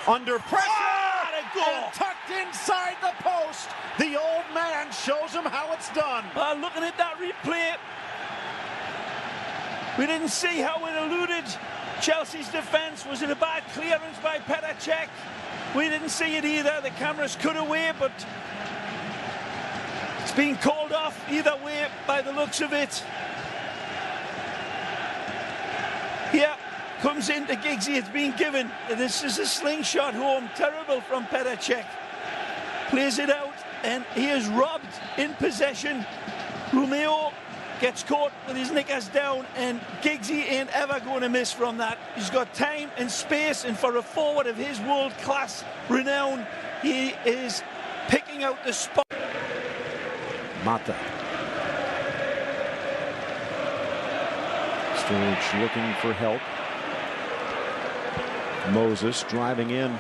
under pressure. Goal. And tucked inside the post. The old man shows him how it's done. Looking at that replay, we didn't see how it eluded Chelsea's defence. Was it a bad clearance by Petr Cech? We didn't see it either. The cameras cut away, but it's been called off either way by the looks of it. Yeah, comes into Giggsy. It's been given. This is a slingshot home. Terrible from Petr Cech. Plays it out, and he is robbed in possession. Romeo gets caught with his knickers down, and Giggsy ain't ever going to miss from that. He's got time and space, and for a forward of his world-class renown, he is picking out the spot. Mata. Sturridge looking for help. Moses driving in.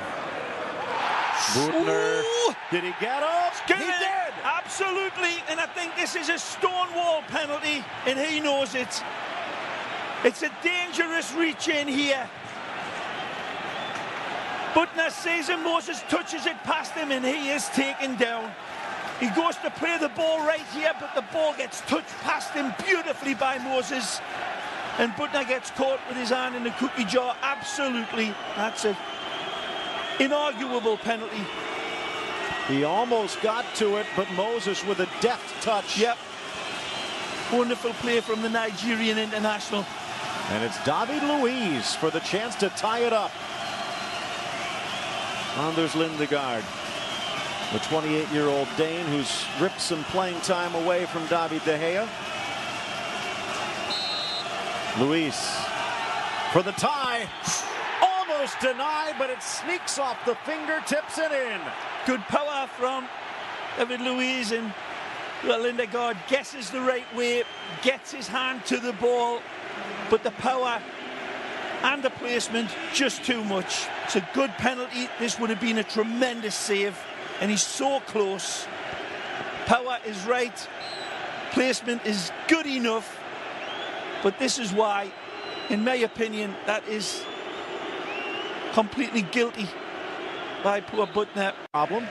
Butner. Did he get up? He did! Absolutely, and I think this is a stonewall penalty, and he knows it. It's a dangerous reach in here. Butner sees him, Moses touches it past him, and he is taken down. He goes to play the ball right here, but the ball gets touched past him beautifully by Moses. And Butner gets caught with his hand in the cookie jar. Absolutely, that's an inarguable penalty. He almost got to it, but Moses with a deft touch. Yep. Wonderful play from the Nigerian international. And it's David Luiz for the chance to tie it up. Anders Lindegaard, the 28-year-old Dane who's ripped some playing time away from David De Gea. Luiz for the tie. Almost denied, but it sneaks off the fingertips and in. Good power from David Luiz, and Lindegaard guesses the right way, gets his hand to the ball, but the power and the placement just too much. It's a good penalty. This would have been a tremendous save, and he's so close. Power is right, placement is good enough, but this is why, in my opinion, that is completely guilty by poor Butner. Problem.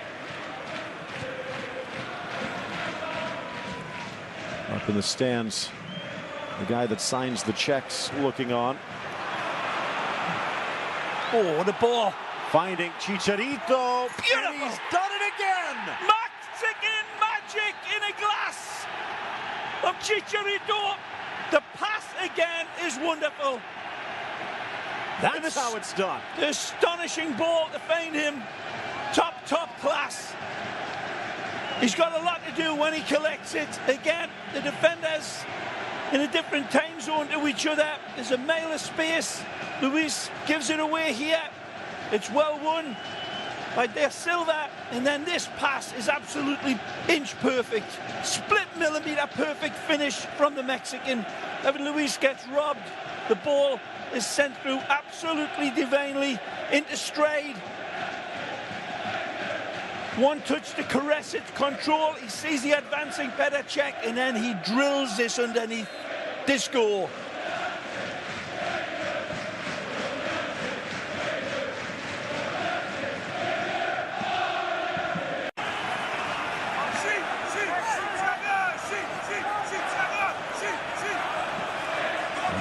Up in the stands, the guy that signs the checks looking on. Oh, what a ball. Finding Chicharito. Beautiful. And he's done it again. Mexican magic in a glass of Chicharito. The pass again is wonderful. That's how it's done. The astonishing ball to find him. Top class. He's got a lot to do when he collects it. Again, the defenders in a different time zone to each other. There's a mile of space. Luiz gives it away here. It's well won by De Silva. And then this pass is absolutely inch perfect. Split millimeter perfect finish from the Mexican. David Luiz gets robbed. The ball is sent through absolutely divinely into stride. One touch to caress it, control. He sees the advancing Petr Cech, and then he drills this underneath. Disco.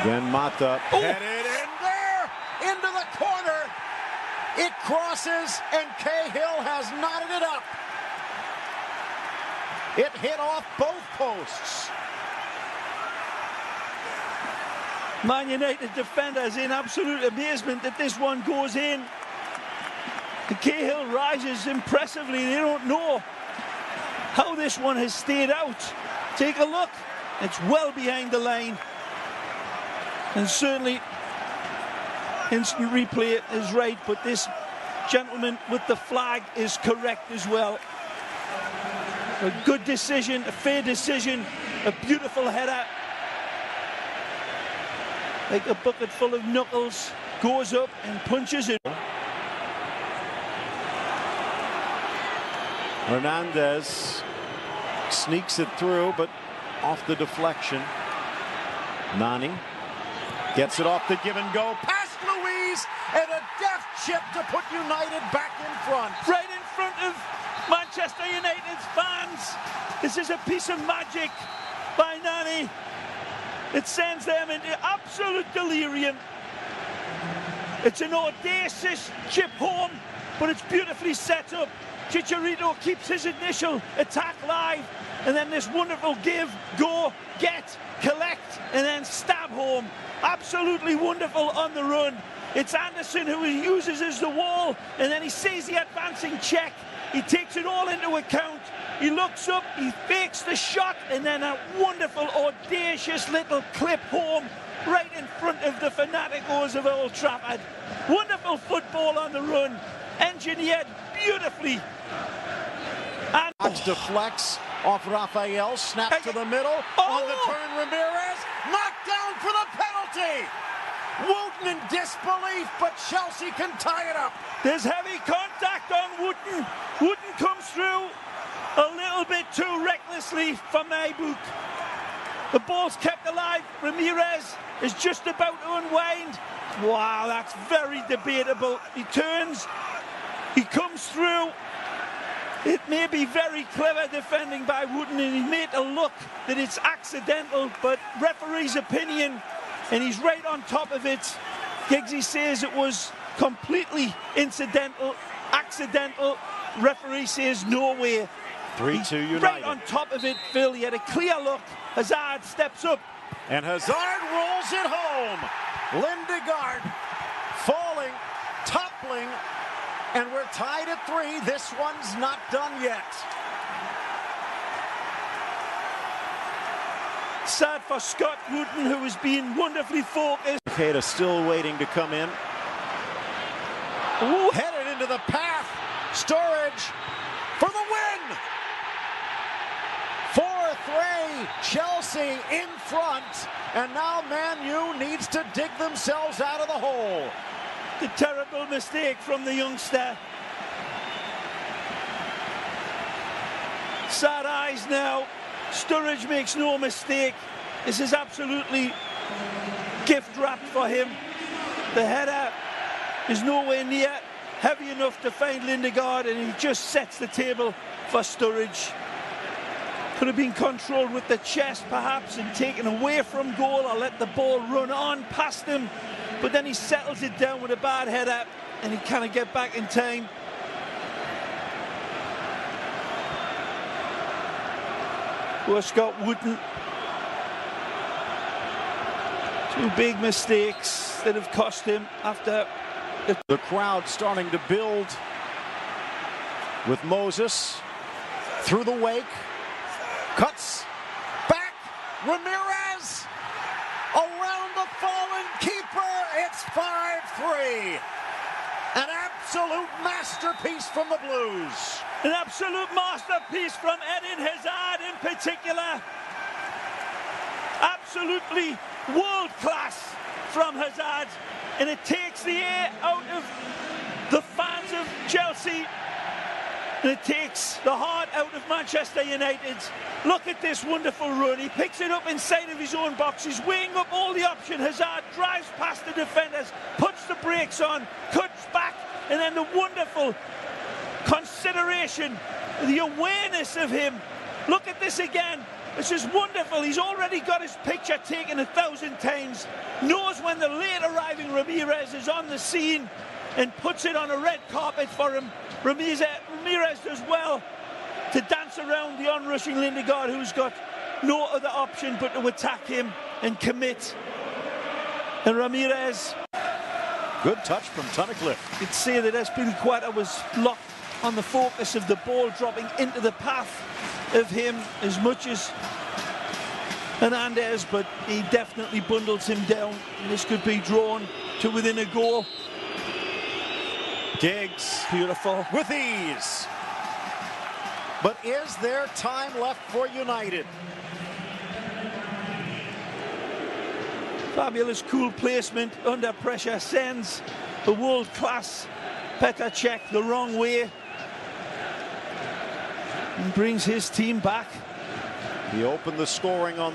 Again, Mata headed in there, into the corner. It crosses, and Cahill has knotted it up. It hit off both posts. Man United defenders in absolute amazement that this one goes in. The Cahill rises impressively. They don't know how this one has stayed out. Take a look. It's well behind the line. And certainly instant replay is right, but this gentleman with the flag is correct as well. A good decision, a fair decision, a beautiful header. Like a bucket full of knuckles, goes up and punches it. Hernandez sneaks it through, but off the deflection. Nani gets it off the give and go. Past Luiz, and a deft chip to put United back in front. Right in front of Manchester United's fans. This is a piece of magic by Nani. It sends them into absolute delirium. It's an audacious chip home, but it's beautifully set up. Chicharito keeps his initial attack live, and then this wonderful give, go, get, collect, and then stab home. Absolutely wonderful on the run. It's Anderson who he uses as the wall, and then he sees the advancing check. He takes it all into account. He looks up, he fakes the shot, and then a wonderful, audacious little clip home right in front of the fanaticos of Old Trafford. Wonderful football on the run, engineered beautifully. And Deflects off Rafael, snap to the middle, on the turn Ramirez, knocked down for the penalty. Wooten in disbelief, but Chelsea can tie it up. There's heavy contact on Wooten. Wooten comes through a little bit too recklessly for Maybook. The ball's kept alive. Ramirez is just about to unwind. Wow, that's very debatable. He turns, he comes through. It may be very clever defending by Wooten, and he made a look that it's accidental, but referee's opinion, and he's right on top of it. Giggsy says it was completely incidental, accidental. Referee says no way. 3-2 United. Right on top of it, Phil. He had a clear look. Hazard steps up. And Hazard rolls it home. Lindegaard falling, toppling, and we're tied at 3. This one's not done yet. Sad for Scott Wooten, who has been wonderfully focused. Takeda still waiting to come in. Ooh. Headed into the path. Sturridge for the win. 4-3. Chelsea in front. And now Man U needs to dig themselves out of the hole. The terrible mistake from the youngster. Sad eyes now. Sturridge makes no mistake. This is absolutely gift wrapped for him. The header is nowhere near heavy enough to find Lindegaard, and he just sets the table for Sturridge. Could have been controlled with the chest perhaps and taken away from goal, or let the ball run on past him, but then he settles it down with a bad header and he can't get back in time. Poor Scott Wooten. 2 big mistakes that have cost him after the crowd starting to build with Moses through the wake. Cuts back. Ramirez around the fallen keeper. It's 5-3. An absolute masterpiece from the Blues. An absolute masterpiece from Eden Hazard in particular. Absolutely world class from Hazard. And it takes the air out of the fans of Chelsea. And it takes the heart out of Manchester United. Look at this wonderful run. He picks it up inside of his own box. He's weighing up all the options. Hazard drives past the defenders, puts the brakes on, cuts back, and then the wonderful consideration, the awareness of him. Look at this again. This is wonderful. He's already got his picture taken 1,000 times. Knows when the late arriving Ramirez is on the scene and puts it on a red carpet for him. Ramirez does well to dance around the onrushing Lindegaard, who's got no other option but to attack him and commit. And Ramirez. Good touch from Tunnicliffe. You'd say that Espilicueta was locked on the focus of the ball dropping into the path of him as much as Hernandez, but he definitely bundles him down, and this could be drawn to within a goal. Giggs, beautiful, with ease. But is there time left for United? Fabulous cool placement under pressure, sends the world-class Petr Cech the wrong way and brings his team back. He opened the scoring on